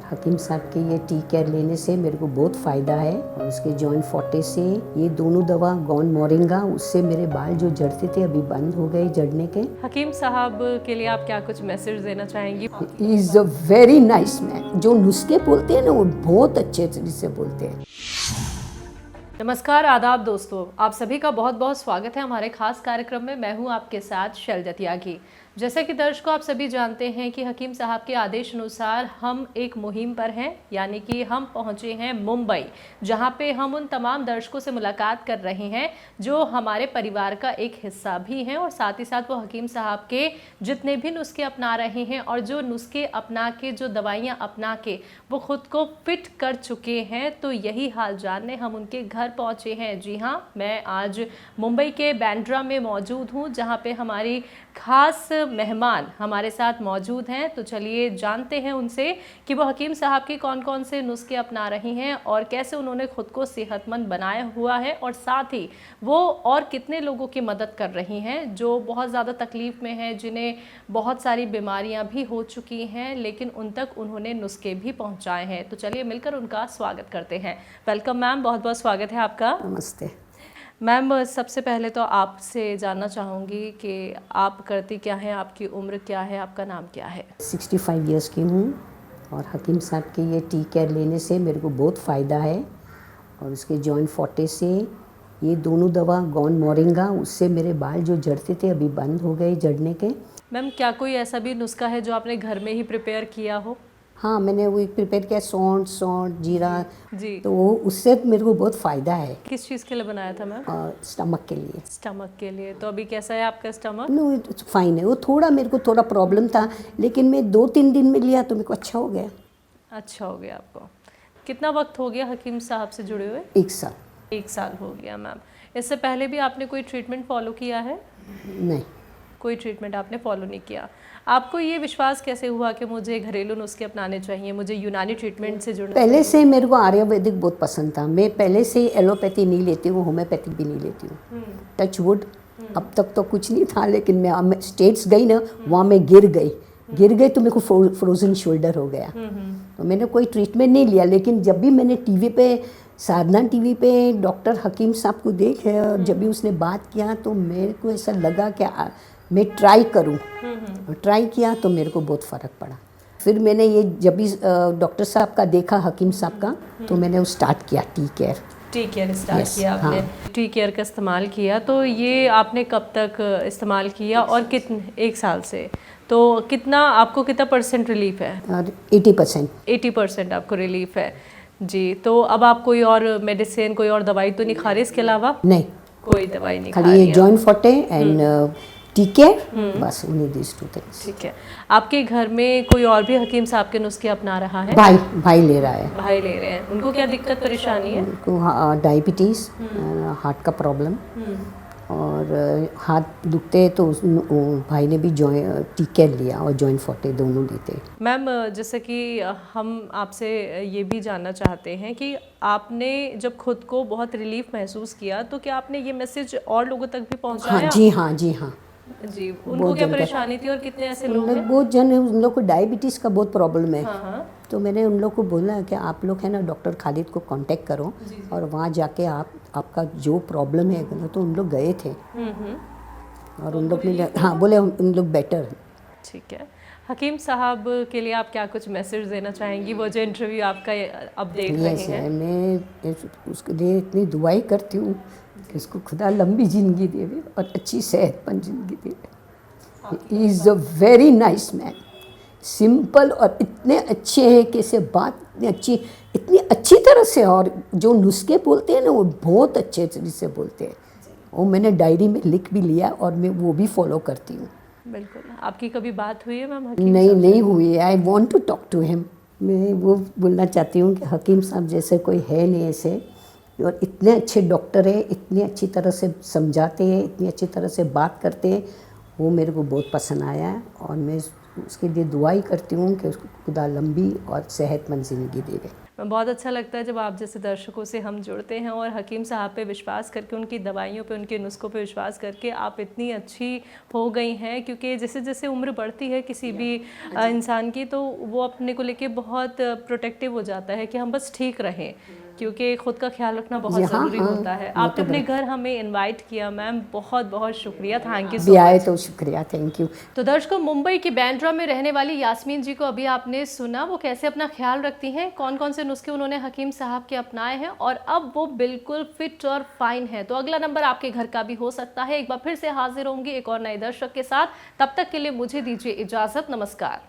हकीम साहब के ये टी केयर लेने से मेरे को बहुत फ़ायदा है और उसके जॉइंट फोर्टे से ये दोनों दवा गॉन मोरिंगा उससे मेरे बाल जो झड़ते थे अभी बंद हो गए झड़ने के। हकीम साहब के लिए आप क्या कुछ मैसेज देना चाहेंगी? He is a very nice man. जो नुस्खे बोलते हैं ना वो बहुत अच्छे तरीके से बोलते हैं। नमस्कार, आदाब दोस्तों, आप सभी का बहुत बहुत स्वागत है हमारे खास कार्यक्रम में। मैं हूं आपके साथ शैलजा त्यागी। जैसे कि दर्शकों आप सभी जानते हैं कि हकीम साहब के आदेश अनुसार हम एक मुहिम पर हैं, यानी कि हम पहुंचे हैं मुंबई, जहां पे हम उन तमाम दर्शकों से मुलाकात कर रहे हैं जो हमारे परिवार का एक हिस्सा भी हैं और साथ ही साथ वो हकीम साहब के जितने भी नुस्खे अपना रहे हैं और जो नुस्खे अपना के, जो दवाइयाँ अपना के वो खुद को फिट कर चुके हैं, तो यही हाल जानने हम उनके घर पहुंचे हैं। जी हाँ, मैं आज मुंबई के बांद्रा में मौजूद हूं, जहां पे हमारी खास मेहमान हमारे साथ मौजूद हैं। तो चलिए जानते हैं उनसे कि वो हकीम साहब के कौन कौन से नुस्खे अपना रही हैं और कैसे उन्होंने खुद को सेहतमंद बनाया हुआ है, और साथ ही वो और कितने लोगों की मदद कर रही हैं जो बहुत ज़्यादा तकलीफ़ में हैं, जिन्हें बहुत सारी बीमारियां भी हो चुकी हैं, लेकिन उन तक उन्होंने नुस्खे भी पहुंचाए हैं। तो चलिए मिलकर उनका स्वागत करते हैं। वेलकम मैम, बहुत बहुत स्वागत है आपका। नमस्ते मैम, सबसे पहले तो आपसे जानना चाहूँगी कि आप करती क्या हैं, आपकी उम्र क्या है, आपका नाम क्या है? 65 ईयर्स की हूँ और हकीम साहब के ये टी केयर लेने से मेरे को बहुत फ़ायदा है और उसके जॉइंट फोर्टे से ये दोनों दवा गॉन मोरिंगा उससे मेरे बाल जो झड़ते थे अभी बंद हो गए झड़ने के। मैम, क्या कोई ऐसा भी नुस्खा है जो आपने घर में ही प्रिपेयर किया हो? हाँ, मैंने वो प्रिपेयर किया, सौंठ जीरा जी। तो वो उससे मेरे को बहुत फ़ायदा है। किस चीज़ के लिए बनाया था मैम? स्टमक के लिए। स्टमक के लिए। तो अभी कैसा है आपका स्टमक? नो, फाइन है। वो थोड़ा मेरे को थोड़ा प्रॉब्लम था, लेकिन मैं 2-3 दिन में लिया तो मेरे को अच्छा हो गया। अच्छा हो गया आपको। कितना वक्त हो गया हकीम साहब से जुड़े हुए? 1 साल। 1 साल हो गया मैम। इससे पहले भी आपने कोई ट्रीटमेंट फॉलो किया है? नहीं, कोई ट्रीटमेंट आपने फॉलो नहीं किया। आपको ये विश्वास कैसे हुआ कि मुझे घरेलू नुस्खे अपनाने चाहिए, मुझे यूनानी ट्रीटमेंट से जुड़ना पहले चाहिए? से मेरे को आयुर्वेदिक बहुत पसंद था। मैं पहले से एलोपैथी नहीं लेती हूँ, होम्योपैथिक भी नहीं लेती हूँ। टच वुड, अब तक तो कुछ नहीं था, लेकिन मैं स्टेट्स गई ना, वहाँ मैं गिर गई तो मेरे को फ्रोजन शोल्डर हो गया। तो मैंने कोई ट्रीटमेंट नहीं लिया, लेकिन जब भी मैंने टीवी पे, साधना टीवी पे डॉक्टर हकीम साहब को देखा और जब भी उसने बात किया तो मेरे को ऐसा लगा कि मैं ट्राई करूं। ट्राई किया तो मेरे को बहुत फ़र्क पड़ा। फिर मैंने ये जब भी डॉक्टर साहब का देखा, हकीम साहब का, तो मैंने वो स्टार्ट किया tea care. Tea care start Yes, किया आपने? हाँ। टी केयर का इस्तेमाल किया, तो ये आपने कब तक इस्तेमाल किया और कितने? 1 साल से। तो कितना आपको, कितना परसेंट रिलीफ है? और 80%। 80% आपको रिलीफ है जी। तो अब आप कोई और मेडिसिन, कोई और दवाई तो नहीं खा रहे इसके अलावा? नहीं, कोई दवाई नहीं खा खाली रही ये हैं? Joint forte and tea care, बस उन्हीं दिस 2 थिंग्स। ठीक है। आपके घर में कोई और भी हकीम साहब के नुस्खे अपना रहा है? भाई ले रहा है। भाई ले रहे हैं। उनको क्या दिक्कत परेशानी है? उनको डायबिटीज़, हार्ट का प्रॉब्लम और हाथ दुखते हैं, तो भाई ने भी टी केयर लिया और जॉइंट फोर्टे दोनों लेते। मैम, जैसे कि हम आपसे ये भी जानना चाहते हैं कि आपने जब खुद को बहुत रिलीफ महसूस किया तो क्या आपने ये मैसेज और लोगों तक भी पहुंचाया? हाँ जी, हाँ जी, हाँ। जी। उनको क्या परेशानी थी और कितने ऐसे लोग हैं? बहुत जन है, उन लोग को डायबिटीज़ का बहुत प्रॉब्लम है। हाँ हाँ। तो मैंने उन लोग को बोला कि आप लोग है ना डॉक्टर खालिद को कांटेक्ट करो और वहाँ जाके आपका जो प्रॉब्लम है, तो उन लोग गए थे और उन लोग ने हाँ बोले उन लोग बेटर। ठीक है। हकीम साहब के लिए आप क्या कुछ मैसेज देना चाहेंगी? वो जो इंटरव्यू आपका अब देख रहे यस, हैं। मैं उसके लिए इतनी दुआई करती हूँ कि उसको खुदा लंबी ज़िंदगी देवे और अच्छी सेहतमंद ज़िंदगी देवे। He is a very nice man. Simple और इतने अच्छे हैं कि से बात इतनी अच्छी तरह से, और जो नुस्खे बोलते हैं ना वो बहुत अच्छे तरीके से बोलते हैं। वो मैंने डायरी में लिख भी लिया और मैं वो भी फॉलो करती हूँ। बिल्कुल। आपकी कभी बात हुई है मैम हकीम नहीं, साहब से? नहीं हुई है। I want to talk to him. मैं वो बोलना चाहती हूँ कि हकीम साहब जैसे कोई है नहीं ऐसे, और इतने अच्छे डॉक्टर हैं, इतनी अच्छी तरह से समझाते हैं, इतनी अच्छी तरह से बात करते हैं। वो मेरे को बहुत पसंद आया है और मैं उसके लिए दुआई करती हूँ कि उसको खुदा लंबी और सेहतमंद ज़िंदगी देवे। बहुत अच्छा लगता है जब आप जैसे दर्शकों से हम जुड़ते हैं और हकीम साहब पे विश्वास करके, उनकी दवाइयों पे, उनके नुस्खों पे विश्वास करके आप इतनी अच्छी हो गई हैं। क्योंकि जैसे जैसे उम्र बढ़ती है किसी भी इंसान की, तो वो अपने को लेके बहुत प्रोटेक्टिव हो जाता है कि हम बस ठीक रहें, क्योंकि खुद का ख्याल रखना बहुत जी हाँ, ज़रूरी हाँ, होता है। वो आपने तो अपने बराबर। घर हमें इनवाइट किया मैम, बहुत बहुत शुक्रिया, थैंक यू भी सो आए मच। तो शुक्रिया, थैंक यू। तो दर्शकों, मुंबई की बांद्रा में रहने वाली यास्मीन जी को अभी आपने सुना, वो कैसे अपना ख्याल रखती हैं, कौन कौन से नुस्खे उन्होंने हकीम साहब के अपनाए हैं और अब वो बिल्कुल फिट और फाइन है। तो अगला नंबर आपके घर का भी हो सकता है। एक बार फिर से हाजिर होंगी एक और नए दर्शक के साथ, तब तक के लिए मुझे दीजिए इजाजत, नमस्कार।